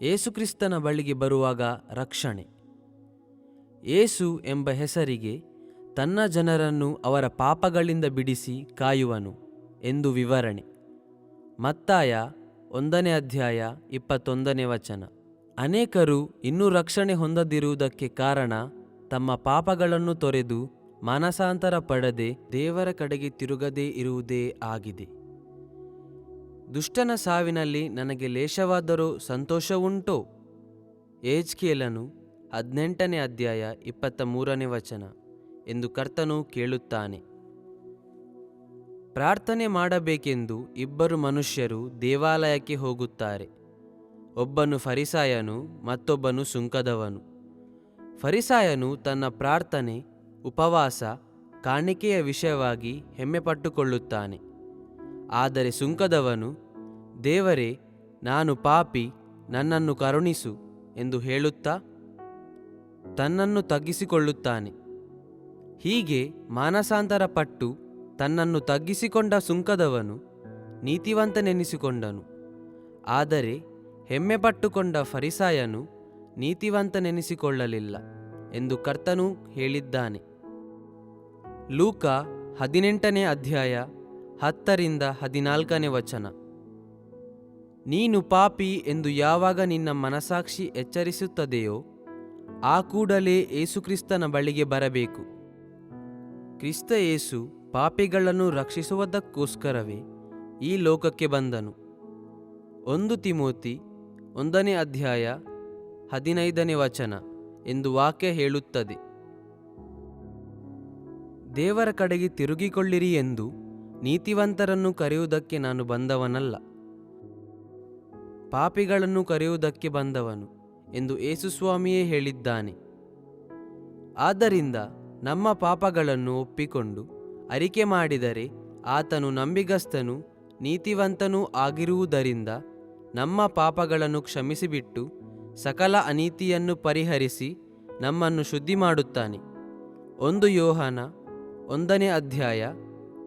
ಯೇಸುಕ್ರಿಸ್ತನ ಬಳಿಗೆ ಬರುವಾಗ ರಕ್ಷಣೆ. ಯೇಸು ಎಂಬ ಹೆಸರಿಗೆ ತನ್ನ ಜನರನ್ನು ಅವರ ಪಾಪಗಳಿಂದ ಬಿಡಿಸಿ ಕಾಯುವನು ಎಂದು ವಿವರಣೆ. ಮತ್ತಾಯ 1ನೇ ಅಧ್ಯಾಯ 21ನೇ ವಚನ. ಅನೇಕರು ಇನ್ನೂ ರಕ್ಷಣೆ ಹೊಂದದಿರುವುದಕ್ಕೆ ಕಾರಣ ತಮ್ಮ ಪಾಪಗಳನ್ನು ತೊರೆದು ಮಾನಸಾಂತರ ಪಡೆದೇ ದೇವರ ಕಡೆಗೆ ತಿರುಗದೇ ಇರುವುದೇ ಆಗಿದೆ. ದುಷ್ಟನ ಸಾವಿನಲ್ಲಿ ನನಗೆ ಲೇಷವಾದರೂ ಸಂತೋಷವುಂಟೋ? ಯೆಹೆಜ್ಕೇಲನು 18ನೇ ಅಧ್ಯಾಯ 23ನೇ ವಚನ ಎಂದು ಕರ್ತನು ಕೇಳುತ್ತಾನೆ. ಪ್ರಾರ್ಥನೆ ಮಾಡಬೇಕೆಂದು 2 ಮನುಷ್ಯರು ದೇವಾಲಯಕ್ಕೆ ಹೋಗುತ್ತಾರೆ. ಒಬ್ಬನು ಫರಿಸಾಯನು, ಮತ್ತೊಬ್ಬನು ಸುಂಕದವನು. ಫರಿಸಾಯನು ತನ್ನ ಪ್ರಾರ್ಥನೆ, ಉಪವಾಸ, ಕಾಣಿಕೆಯ ವಿಷಯವಾಗಿ ಹೆಮ್ಮೆಪಟ್ಟುಕೊಳ್ಳುತ್ತಾನೆ. ಆದರೆ ಸುಂಕದವನು, ದೇವರೇ, ನಾನು ಪಾಪಿ, ನನ್ನನ್ನು ಕರುಣಿಸು ಎಂದು ಹೇಳುತ್ತಾ ತನ್ನನ್ನು ತಗ್ಗಿಸಿಕೊಳ್ಳುತ್ತಾನೆ. ಹೀಗೆ ಮಾನಸಾಂತರ ಪಟ್ಟು ತನ್ನನ್ನು ತಗ್ಗಿಸಿಕೊಂಡ ಸುಂಕದವನು ನೀತಿವಂತನೆನಿಸಿಕೊಂಡನು. ಆದರೆ ಹೆಮ್ಮೆಪಟ್ಟುಕೊಂಡ ಫರಿಸಾಯನು ನೀತಿವಂತನೆನಿಸಿಕೊಳ್ಳಲಿಲ್ಲ ಎಂದು ಕರ್ತನು ಹೇಳಿದ್ದಾನೆ. ಲೂಕ 18ನೇ ಅಧ್ಯಾಯ 10ರಿಂದ 14ನೇ ವಚನ. ನೀನು ಪಾಪಿ ಎಂದು ಯಾವಾಗ ನಿನ್ನ ಮನಸಾಕ್ಷಿ ಎಚ್ಚರಿಸುತ್ತದೆಯೋ ಆ ಕೂಡಲೇ ಯೇಸುಕ್ರಿಸ್ತನ ಬಳಿಗೆ ಬರಬೇಕು. ಕ್ರಿಸ್ತ ಯೇಸು ಪಾಪಿಗಳನ್ನು ರಕ್ಷಿಸುವುದಕ್ಕೋಸ್ಕರವೇ ಈ ಲೋಕಕ್ಕೆ ಬಂದನು. 1 ತಿಮೋತಿ 1ನೇ ಅಧ್ಯಾಯ 15ನೇ ವಚನ ಎಂದು ವಾಕ್ಯ ಹೇಳುತ್ತದೆ. ದೇವರ ಕಡೆಗೆ ತಿರುಗಿಕೊಳ್ಳಿರಿ ಎಂದು ನೀತಿವಂತರನ್ನು ಕರೆಯುವುದಕ್ಕೆ ನಾನು ಬಂದವನಲ್ಲ, ಪಾಪಿಗಳನ್ನು ಕರೆಯುವುದಕ್ಕೆ ಬಂದವನು ಎಂದು ಯೇಸುಸ್ವಾಮಿಯೇ ಹೇಳಿದ್ದಾನೆ. ಆದ್ದರಿಂದ ನಮ್ಮ ಪಾಪಗಳನ್ನು ಒಪ್ಪಿಕೊಂಡು ಅರಿಕೆ ಮಾಡಿದರೆ ಆತನು ನಂಬಿಗಸ್ತನೂ ನೀತಿವಂತನೂ ಆಗಿರುವುದರಿಂದ ನಮ್ಮ ಪಾಪಗಳನ್ನು ಕ್ಷಮಿಸಿಬಿಟ್ಟು ಸಕಲ ಅನೀತಿಯನ್ನು ಪರಿಹರಿಸಿ ನಮ್ಮನ್ನು ಶುದ್ಧಿ ಮಾಡುತ್ತಾನೆ. 1 ಯೋಹಾನ 1ನೇ ಅಧ್ಯಾಯ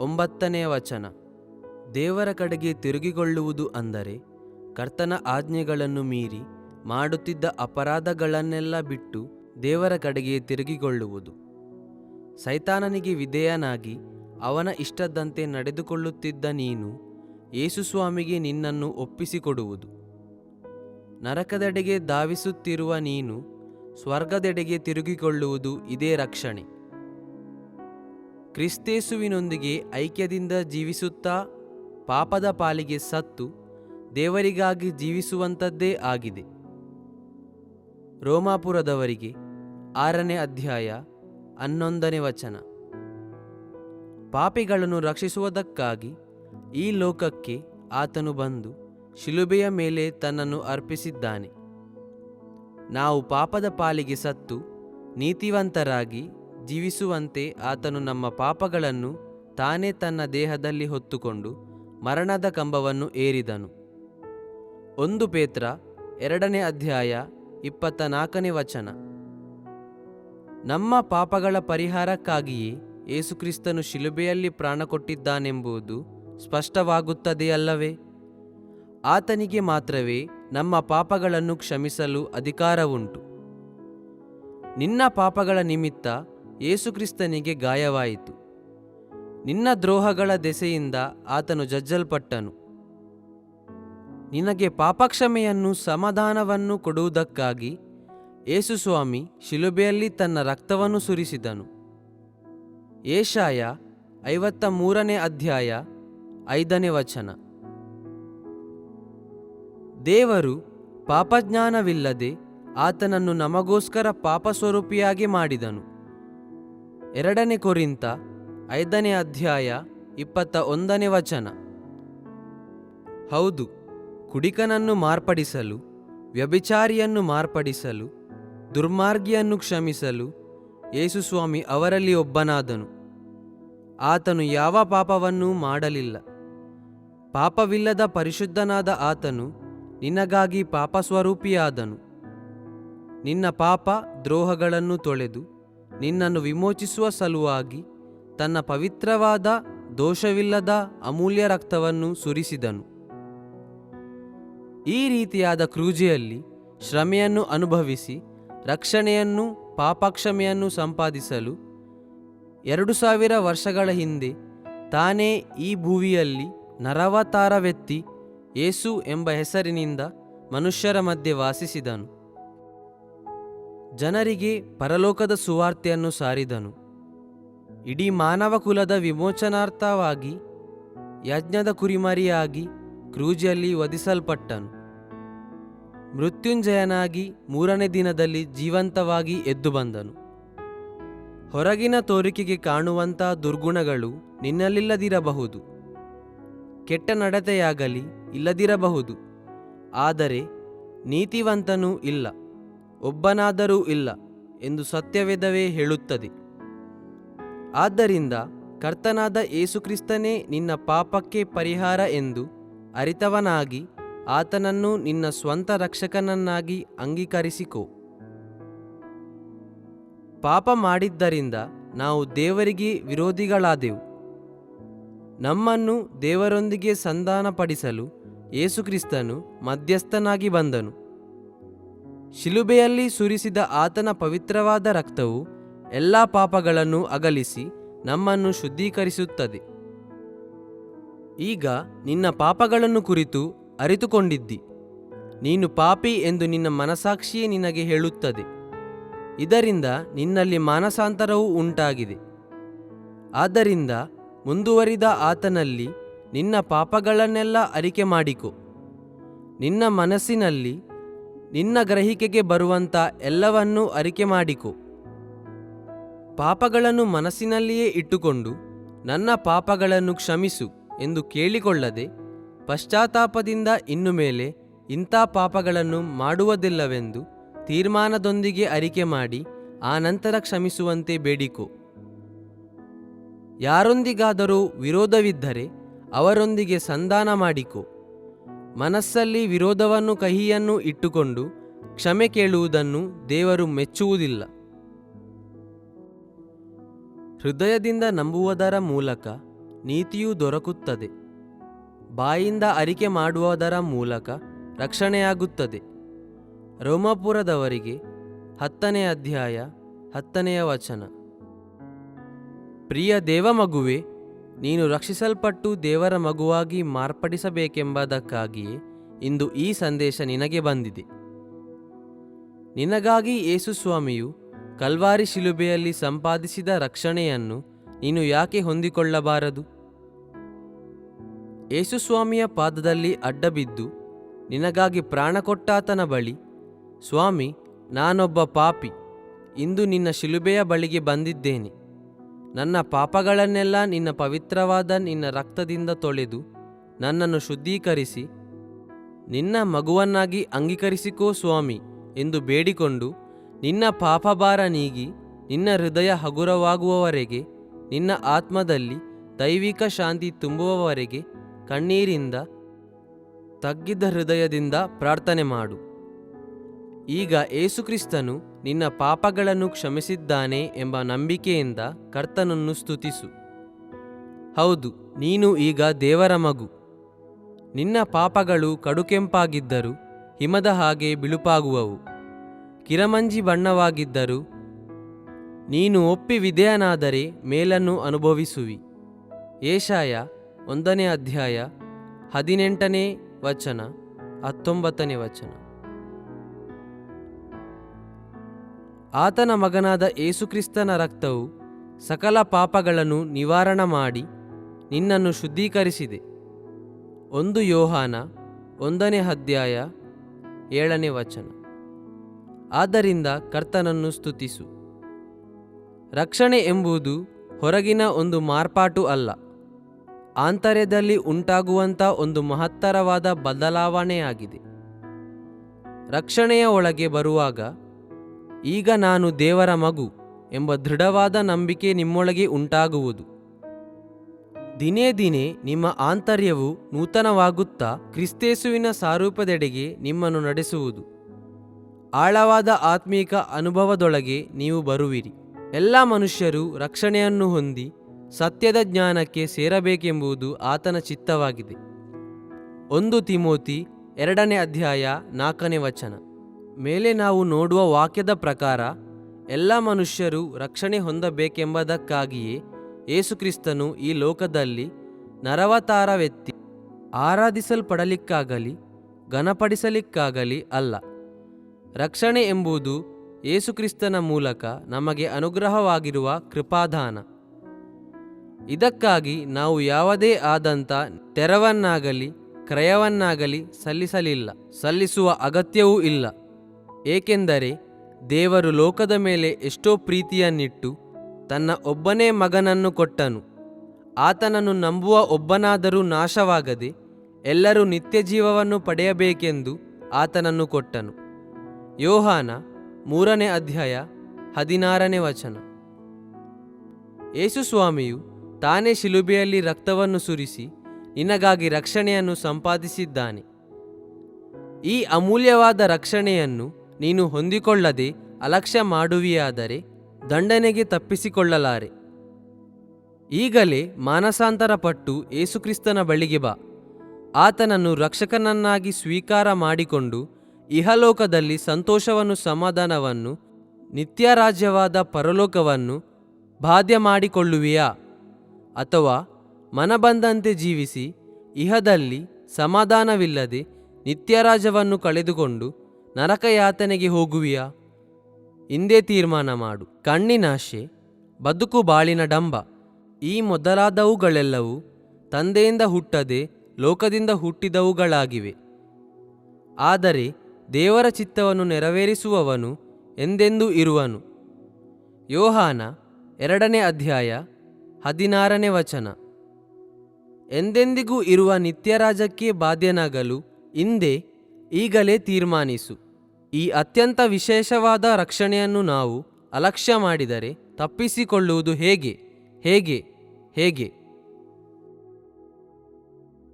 9ನೇ ವಚನ. ದೇವರ ಕಡೆಗೆ ತಿರುಗಿಕೊಳ್ಳುವುದು ಅಂದರೆ ಕರ್ತನ ಆಜ್ಞೆಗಳನ್ನು ಮೀರಿ ಮಾಡುತ್ತಿದ್ದ ಅಪರಾಧಗಳನ್ನೆಲ್ಲ ಬಿಟ್ಟು ದೇವರ ಕಡೆಗೆ ತಿರುಗಿಕೊಳ್ಳುವುದು. ಸೈತಾನನಿಗೆ ವಿಧೇಯನಾಗಿ ಅವನ ಇಷ್ಟದಂತೆ ನಡೆದುಕೊಳ್ಳುತ್ತಿದ್ದ ನೀನು ಯೇಸುಸ್ವಾಮಿಗೆ ನಿನ್ನನ್ನು ಒಪ್ಪಿಸಿಕೊಡುವುದು. ನರಕದೆಡೆಗೆ ಧಾವಿಸುತ್ತಿರುವ ನೀನು ಸ್ವರ್ಗದೆಡೆಗೆ ತಿರುಗಿಕೊಳ್ಳುವುದು ಇದೇ ರಕ್ಷಣೆ. ಕ್ರಿಸ್ತೇಸುವಿನೊಂದಿಗೆ ಐಕ್ಯದಿಂದ ಜೀವಿಸುತ್ತಾ ಪಾಪದ ಪಾಲಿಗೆ ಸತ್ತು ದೇವರಿಗಾಗಿ ಜೀವಿಸುವಂಥದ್ದೇ ಆಗಿದೆ. ರೋಮಾಪುರದವರಿಗೆ 6ನೇ ಅಧ್ಯಾಯ 11ನೇ ವಚನ. ಪಾಪಿಗಳನ್ನು ರಕ್ಷಿಸುವುದಕ್ಕಾಗಿ ಈ ಲೋಕಕ್ಕೆ ಆತನು ಬಂದು ಶಿಲುಬೆಯ ಮೇಲೆ ತನ್ನನ್ನು ಅರ್ಪಿಸಿದ್ದಾನೆ. ನಾವು ಪಾಪದ ಪಾಲಿಗೆ ಸತ್ತು ನೀತಿವಂತರಾಗಿ ಜೀವಿಸುವಂತೆ ಆತನು ನಮ್ಮ ಪಾಪಗಳನ್ನು ತಾನೇ ತನ್ನ ದೇಹದಲ್ಲಿ ಹೊತ್ತುಕೊಂಡು ಮರಣದ ಕಂಬವನ್ನು ಏರಿದನು. 1 ಪೇತ್ರ 2ನೇ ಅಧ್ಯಾಯ 24ನೇ ವಚನ. ನಮ್ಮ ಪಾಪಗಳ ಪರಿಹಾರಕ್ಕಾಗಿಯೇ ಯೇಸುಕ್ರಿಸ್ತನು ಶಿಲುಬೆಯಲ್ಲಿ ಪ್ರಾಣ ಕೊಟ್ಟಿದ್ದಾನೆಂಬುದು ಸ್ಪಷ್ಟವಾಗುತ್ತದೆಯಲ್ಲವೇ? ಆತನಿಗೆ ಮಾತ್ರವೇ ನಮ್ಮ ಪಾಪಗಳನ್ನು ಕ್ಷಮಿಸಲು ಅಧಿಕಾರವುಂಟು. ನಿನ್ನ ಪಾಪಗಳ ನಿಮಿತ್ತ ಯೇಸುಕ್ರಿಸ್ತನಿಗೆ ಗಾಯವಾಯಿತು. ನಿನ್ನ ದ್ರೋಹಗಳ ದೆಸೆಯಿಂದ ಆತನು ಜಜ್ಜಲ್ಪಟ್ಟನು. ನಿನಗೆ ಪಾಪಕ್ಷಮೆಯನ್ನು ಸಮಾಧಾನವನ್ನು ಕೊಡುವುದಕ್ಕಾಗಿ ಯೇಸುಸ್ವಾಮಿ ಶಿಲುಬೆಯಲ್ಲಿ ತನ್ನ ರಕ್ತವನ್ನು ಸುರಿಸಿದನು. ಯೆಶಾಯ 53ನೇ ಅಧ್ಯಾಯ 5ನೇ ವಚನ. ದೇವರು ಪಾಪಜ್ಞಾನವಿಲ್ಲದೆ ಆತನನ್ನು ನಮಗೋಸ್ಕರ ಪಾಪಸ್ವರೂಪಿಯಾಗಿ ಮಾಡಿದನು. 2 ಕೊರಿಂಥ 5ನೇ ಅಧ್ಯಾಯ 21ನೇ ವಚನ. ಹೌದು, ಕುಡಿಕನನ್ನು ಮಾರ್ಪಡಿಸಲು, ವ್ಯಭಿಚಾರಿಯನ್ನು ಮಾರ್ಪಡಿಸಲು, ದುರ್ಮಾರ್ಗಿಯನ್ನು ಕ್ಷಮಿಸಲು ಯೇಸುಸ್ವಾಮಿ ಅವರಲ್ಲಿ ಒಬ್ಬನಾದನು. ಆತನು ಯಾವ ಪಾಪವನ್ನೂ ಮಾಡಲಿಲ್ಲ. ಪಾಪವಿಲ್ಲದ ಪರಿಶುದ್ಧನಾದ ಆತನು ನಿನಗಾಗಿ ಪಾಪಸ್ವರೂಪಿಯಾದನು. ನಿನ್ನ ಪಾಪ ದ್ರೋಹಗಳನ್ನು ತೊಳೆದು ನಿನ್ನನ್ನು ವಿಮೋಚಿಸುವ ಸಲುವಾಗಿ ತನ್ನ ಪವಿತ್ರವಾದ ದೋಷವಿಲ್ಲದ ಅಮೂಲ್ಯ ರಕ್ತವನ್ನು ಸುರಿಸಿದನು. ಈ ರೀತಿಯಾದ ಕ್ರೂಜೆಯಲ್ಲಿ ಶ್ರಮೆಯನ್ನು ಅನುಭವಿಸಿ ರಕ್ಷಣೆಯನ್ನು ಪಾಪಕ್ಷಮೆಯನ್ನು ಸಂಪಾದಿಸಲು 2000 ವರ್ಷಗಳ ಹಿಂದೆ ತಾನೇ ಈ ಭೂಮಿಯಲ್ಲಿ ನರವತಾರವೆತ್ತಿ ಯೇಸು ಎಂಬ ಹೆಸರಿನಿಂದ ಮನುಷ್ಯರ ಮಧ್ಯೆ ವಾಸಿಸಿದನು. ಜನರಿಗೆ ಪರಲೋಕದ ಸುವಾರ್ತೆಯನ್ನು ಸಾರಿದನು. ಇಡೀ ಮಾನವ ಕುಲದ ವಿಮೋಚನಾರ್ಥವಾಗಿ ಯಜ್ಞದ ಕುರಿಮರಿಯಾಗಿ ಕ್ರೂಜಿಯಲ್ಲಿ ವಧಿಸಲ್ಪಟ್ಟನು. ಮೃತ್ಯುಂಜಯನಾಗಿ 3ನೇ ದಿನದಲ್ಲಿ ಜೀವಂತವಾಗಿ ಎದ್ದು ಬಂದನು. ಹೊರಗಿನ ತೋರಿಕೆಗೆ ಕಾಣುವಂಥ ದುರ್ಗುಣಗಳು ನಿನ್ನಲ್ಲಿಲ್ಲದಿರಬಹುದು, ಕೆಟ್ಟ ನಡತೆಯಾಗಲಿ ಇಲ್ಲದಿರಬಹುದು, ಆದರೆ ನೀತಿವಂತನೂ ಇಲ್ಲ, ಒಬ್ಬನಾದರೂ ಇಲ್ಲ ಎಂದು ಸತ್ಯವೇದವೇ ಹೇಳುತ್ತದೆ. ಆದ್ದರಿಂದ ಕರ್ತನಾದ ಯೇಸುಕ್ರಿಸ್ತನೇ ನಿನ್ನ ಪಾಪಕ್ಕೆ ಪರಿಹಾರ ಎಂದು ಅರಿತವನಾಗಿ ಆತನನ್ನು ನಿನ್ನ ಸ್ವಂತ ರಕ್ಷಕನನ್ನಾಗಿ ಅಂಗೀಕರಿಸಿಕೋ. ಪಾಪ ಮಾಡಿದ್ದರಿಂದ ನಾವು ದೇವರಿಗೆ ವಿರೋಧಿಗಳಾದೆವು. ನಮ್ಮನ್ನು ದೇವರೊಂದಿಗೆ ಸಂಧಾನಪಡಿಸಲು ಯೇಸುಕ್ರಿಸ್ತನು ಮಧ್ಯಸ್ಥನಾಗಿ ಬಂದನು. ಶಿಲುಬೆಯಲ್ಲಿ ಸುರಿಸಿದ ಆತನ ಪವಿತ್ರವಾದ ರಕ್ತವು ಎಲ್ಲ ಪಾಪಗಳನ್ನು ಅಗಲಿಸಿ ನಮ್ಮನ್ನು ಶುದ್ಧೀಕರಿಸುತ್ತದೆ. ಈಗ ನಿನ್ನ ಪಾಪಗಳನ್ನು ಕುರಿತು ಅರಿತುಕೊಂಡಿದ್ದಿ. ನೀನು ಪಾಪಿ ಎಂದು ನಿನ್ನ ಮನಸಾಕ್ಷಿಯೇ ನಿನಗೆ ಹೇಳುತ್ತದೆ. ಇದರಿಂದ ನಿನ್ನಲ್ಲಿ ಮಾನಸಾಂತರವೂ ಉಂಟಾಗಿದೆ. ಆದ್ದರಿಂದ ಮುಂದುವರಿದ ಆತನಲ್ಲಿ ನಿನ್ನ ಪಾಪಗಳನ್ನೆಲ್ಲ ಅರಿಕೆ ಮಾಡಿಕೊ. ನಿನ್ನ ಮನಸ್ಸಿನಲ್ಲಿ ನಿನ್ನ ಗ್ರಹಿಕೆಗೆ ಬರುವಂಥ ಎಲ್ಲವನ್ನೂ ಅರಿಕೆ ಮಾಡಿಕೊ. ಪಾಪಗಳನ್ನು ಮನಸ್ಸಿನಲ್ಲಿಯೇ ಇಟ್ಟುಕೊಂಡು ನನ್ನ ಪಾಪಗಳನ್ನು ಕ್ಷಮಿಸು ಎಂದು ಕೇಳಿಕೊಳ್ಳದೆ ಪಶ್ಚಾತ್ತಾಪದಿಂದ ಇನ್ನು ಮೇಲೆ ಇಂಥ ಪಾಪಗಳನ್ನು ಮಾಡುವುದಿಲ್ಲವೆಂದು ತೀರ್ಮಾನದೊಂದಿಗೆ ಅರಿಕೆ ಮಾಡಿ ಆನಂತರ ಕ್ಷಮಿಸುವಂತೆ ಬೇಡಿಕೊ. ಯಾರೊಂದಿಗಾದರೂ ವಿರೋಧವಿದ್ದರೆ ಅವರೊಂದಿಗೆ ಸಂಧಾನ ಮಾಡಿಕೊ. ಮನಸ್ಸಲ್ಲಿ ವಿರೋಧವನ್ನು ಕಹಿಯನ್ನು ಇಟ್ಟುಕೊಂಡು ಕ್ಷಮೆ ಕೇಳುವುದನ್ನು ದೇವರು ಮೆಚ್ಚುವುದಿಲ್ಲ. ಹೃದಯದಿಂದ ನಂಬುವುದರ ಮೂಲಕ ನೀತಿಯು ದೊರಕುತ್ತದೆ, ಬಾಯಿಂದ ಅರಿಕೆ ಮಾಡುವುದರ ಮೂಲಕ ರಕ್ಷಣೆಯಾಗುತ್ತದೆ. ರೋಮಾಪುರದವರಿಗೆ 10ನೇ ಅಧ್ಯಾಯ 10ನೇ ವಚನ. ಪ್ರಿಯ ದೇವಮಗುವೆ, ನೀನು ರಕ್ಷಿಸಲ್ಪಟ್ಟು ದೇವರ ಮಗುವಾಗಿ ಮಾರ್ಪಡಿಸಬೇಕೆಂಬುದಕ್ಕಾಗಿಯೇ ಇಂದು ಈ ಸಂದೇಶ ನಿನಗೆ ಬಂದಿದೆ. ನಿನಗಾಗಿ ಯೇಸು ಸ್ವಾಮಿಯು ಕಲ್ವಾರಿ ಶಿಲುಬೆಯಲ್ಲಿ ಸಂಪಾದಿಸಿದ ರಕ್ಷಣೆಯನ್ನು ನೀನು ಯಾಕೆ ಹೊಂದಿಕೊಳ್ಳಬಾರದು? ಯೇಸುಸ್ವಾಮಿಯ ಪಾದದಲ್ಲಿ ಅಡ್ಡಬಿದ್ದು ನಿನಗಾಗಿ ಪ್ರಾಣ ಕೊಟ್ಟಾತನ ಬಳಿ, ಸ್ವಾಮಿ, ನಾನೊಬ್ಬ ಪಾಪಿ, ಇಂದು ನಿನ್ನ ಶಿಲುಬೆಯ ಬಳಿಗೆ ಬಂದಿದ್ದೇನೆ. ನನ್ನ ಪಾಪಗಳನ್ನೆಲ್ಲ ನಿನ್ನ ಪವಿತ್ರವಾದ ನಿನ್ನ ರಕ್ತದಿಂದ ತೊಳೆದು ನನ್ನನ್ನು ಶುದ್ಧೀಕರಿಸಿ ನಿನ್ನ ಮಗುವನ್ನಾಗಿ ಅಂಗೀಕರಿಸಿಕೋ ಸ್ವಾಮಿ ಎಂದು ಬೇಡಿಕೊಂಡು ನಿನ್ನ ಪಾಪಭಾರ ನೀಗಿ ನಿನ್ನ ಹೃದಯ ಹಗುರವಾಗುವವರೆಗೆ, ನಿನ್ನ ಆತ್ಮದಲ್ಲಿ ದೈವಿಕ ಶಾಂತಿ ತುಂಬುವವರೆಗೆ ಕಣ್ಣೀರಿಂದ ತಗ್ಗಿದ ಹೃದಯದಿಂದ ಪ್ರಾರ್ಥನೆ ಮಾಡು. ಈಗ ಯೇಸುಕ್ರಿಸ್ತನು ನಿನ್ನ ಪಾಪಗಳನ್ನು ಕ್ಷಮಿಸಿದ್ದಾನೆ ಎಂಬ ನಂಬಿಕೆಯಿಂದ ಕರ್ತನನ್ನು ಸ್ತುತಿಸು. ಹೌದು, ನೀನು ಈಗ ದೇವರ ಮಗು. ನಿನ್ನ ಪಾಪಗಳು ಕಡುಕೆಂಪಾಗಿದ್ದರೂ ಹಿಮದ ಹಾಗೆ ಬಿಳುಪಾಗುವವು, ಕಿರಮಂಜಿ ಬಣ್ಣವಾಗಿದ್ದರೂ ನೀನು ಒಪ್ಪಿ ವಿಧೇಯನಾದರೆ ಮೇಲನ್ನು ಅನುಭವಿಸುವಿ. ಯೆಶಾಯ 1ನೇ ಅಧ್ಯಾಯ 18ನೇ ವಚನ 19ನೇ ವಚನ. ಆತನ ಮಗನಾದ ಯೇಸುಕ್ರಿಸ್ತನ ರಕ್ತವು ಸಕಲ ಪಾಪಗಳನ್ನು ನಿವಾರಣೆ ಮಾಡಿ ನಿನ್ನನ್ನು ಶುದ್ಧೀಕರಿಸಿದೆ. 1 ಯೋಹಾನ 1ನೇ ಅಧ್ಯಾಯ 7ನೇ ವಚನ. ಆದ್ದರಿಂದ ಕರ್ತನನ್ನು ಸ್ತುತಿಸು. ರಕ್ಷಣೆ ಎಂಬುದು ಹೊರಗಿನ ಒಂದು ಮಾರ್ಪಾಟು ಅಲ್ಲ, ಆಂತರ್ಯದಲ್ಲಿ ಉಂಟಾಗುವಂಥ ಒಂದು ಮಹತ್ತರವಾದ ಬದಲಾವಣೆಯಾಗಿದೆ. ರಕ್ಷಣೆಯ ಒಳಗೆ ಬರುವಾಗ, ಈಗ ನಾನು ದೇವರ ಮಗು ಎಂಬ ದೃಢವಾದ ನಂಬಿಕೆ ನಿಮ್ಮೊಳಗೆ ಉಂಟಾಗುವುದು. ದಿನೇ ದಿನೇ ನಿಮ್ಮ ಆಂತರ್ಯವು ನೂತನವಾಗುತ್ತಾ ಕ್ರಿಸ್ತೇಸುವಿನ ಸಾರೂಪ್ಯದೆಡೆಗೆ ನಿಮ್ಮನ್ನು ನಡೆಸುವುದು. ಆಳವಾದ ಆತ್ಮೀಕ ಅನುಭವದೊಳಗೆ ನೀವು ಬರುವಿರಿ. ಎಲ್ಲ ಮನುಷ್ಯರು ರಕ್ಷಣೆಯನ್ನು ಹೊಂದಿ ಸತ್ಯದ ಜ್ಞಾನಕ್ಕೆ ಸೇರಬೇಕೆಂಬುದು ಆತನ ಚಿತ್ತವಾಗಿದೆ. 1 ತಿಮೋತಿ 2ನೇ ಅಧ್ಯಾಯ 4ನೇ ವಚನ. ಮೇಲೆ ನಾವು ನೋಡುವ ವಾಕ್ಯದ ಪ್ರಕಾರ ಎಲ್ಲ ಮನುಷ್ಯರು ರಕ್ಷಣೆ ಹೊಂದಬೇಕೆಂಬುದಕ್ಕಾಗಿಯೇ ಯೇಸುಕ್ರಿಸ್ತನು ಈ ಲೋಕದಲ್ಲಿ ನರವತಾರವೆತ್ತಿ ಆರಾಧಿಸಲ್ಪಡಲಿಕ್ಕಾಗಲಿ ಘನಪಡಿಸಲಿಕ್ಕಾಗಲಿ ಅಲ್ಲ. ರಕ್ಷಣೆ ಎಂಬುದು ಯೇಸುಕ್ರಿಸ್ತನ ಮೂಲಕ ನಮಗೆ ಅನುಗ್ರಹವಾಗಿರುವ ಕೃಪಾದಾನ. ಇದಕ್ಕಾಗಿ ನಾವು ಯಾವುದೇ ಆದಂಥ ತೆರವನ್ನಾಗಲಿ ಕ್ರಯವನ್ನಾಗಲಿ ಸಲ್ಲಿಸುವ ಅಗತ್ಯವೂ ಇಲ್ಲ. ಏಕೆಂದರೆ ದೇವರು ಲೋಕದ ಮೇಲೆ ಎಷ್ಟೋ ಪ್ರೀತಿಯನ್ನಿಟ್ಟು ತನ್ನ ಒಬ್ಬನೇ ಮಗನನ್ನು ಕೊಟ್ಟನು. ಆತನನ್ನು ನಂಬುವ ಒಬ್ಬನಾದರೂ ನಾಶವಾಗದೆ ಎಲ್ಲರೂ ನಿತ್ಯ ಜೀವವನ್ನು ಪಡೆಯಬೇಕೆಂದು ಆತನನ್ನು ಕೊಟ್ಟನು. ಯೋಹಾನ 3ನೇ ಅಧ್ಯಾಯ 16ನೇ ವಚನ. ಯೇಸುಸ್ವಾಮಿಯು ತಾನೇ ಶಿಲುಬೆಯಲ್ಲಿ ರಕ್ತವನ್ನು ಸುರಿಸಿ ನಿನಗಾಗಿ ರಕ್ಷಣೆಯನ್ನು ಸಂಪಾದಿಸಿದ್ದಾನೆ. ಈ ಅಮೂಲ್ಯವಾದ ರಕ್ಷಣೆಯನ್ನು ನೀನು ಹೊಂದಿಕೊಳ್ಳದೆ ಅಲಕ್ಷ್ಯ ಮಾಡುವಿಯಾದರೆ ದಂಡನೆಗೆ ತಪ್ಪಿಸಿಕೊಳ್ಳಲಾರೆ. ಈಗಲೇ ಮಾನಸಾಂತರ ಪಟ್ಟು ಯೇಸುಕ್ರಿಸ್ತನ ಬಳಿಗೆ ಬಾ. ಆತನನ್ನು ರಕ್ಷಕನನ್ನಾಗಿ ಸ್ವೀಕಾರ ಮಾಡಿಕೊಂಡು ಇಹಲೋಕದಲ್ಲಿ ಸಂತೋಷವನ್ನು ಸಮಾಧಾನವನ್ನು ನಿತ್ಯರಾಜ್ಯವಾದ ಪರಲೋಕವನ್ನು ಬಾಧ್ಯ ಮಾಡಿಕೊಳ್ಳುವಿಯಾ? ಅಥವಾ ಮನಬಂದಂತೆ ಜೀವಿಸಿ ಇಹದಲ್ಲಿ ಸಮಾಧಾನವಿಲ್ಲದೆ ನಿತ್ಯರಾಜ್ಯವನ್ನು ಕಳೆದುಕೊಂಡು ನರಕಯಾತನೆಗೆ ಹೋಗುವಿಯಾ? ಇಂದೇ ತೀರ್ಮಾನ ಮಾಡು. ಕಣ್ಣಿನಾಶೆ, ಬದುಕು ಬಾಳಿನ ಡಂಬ, ಈ ಮೊದಲಾದವುಗಳೆಲ್ಲವೂ ತಂದೆಯಿಂದ ಹುಟ್ಟದೆ ಲೋಕದಿಂದ ಹುಟ್ಟಿದವುಗಳಾಗಿವೆ. ಆದರೆ ದೇವರ ಚಿತ್ತವನ್ನು ನೆರವೇರಿಸುವವನು ಎಂದೆಂದೂ ಇರುವನು. ಯೋಹಾನ 2ನೇ ಅಧ್ಯಾಯ 16ನೇ ವಚನ. ಎಂದೆಂದಿಗೂ ಇರುವ ನಿತ್ಯರಾಜ್ಯಕ್ಕೆ ಬಾಧ್ಯನಾಗಲು ಈಗಲೇ ತೀರ್ಮಾನಿಸು. ಈ ಅತ್ಯಂತ ವಿಶೇಷವಾದ ರಕ್ಷಣೆಯನ್ನು ನಾವು ಅಲಕ್ಷ್ಯ ಮಾಡಿದರೆ ತಪ್ಪಿಸಿಕೊಳ್ಳುವುದು ಹೇಗೆ?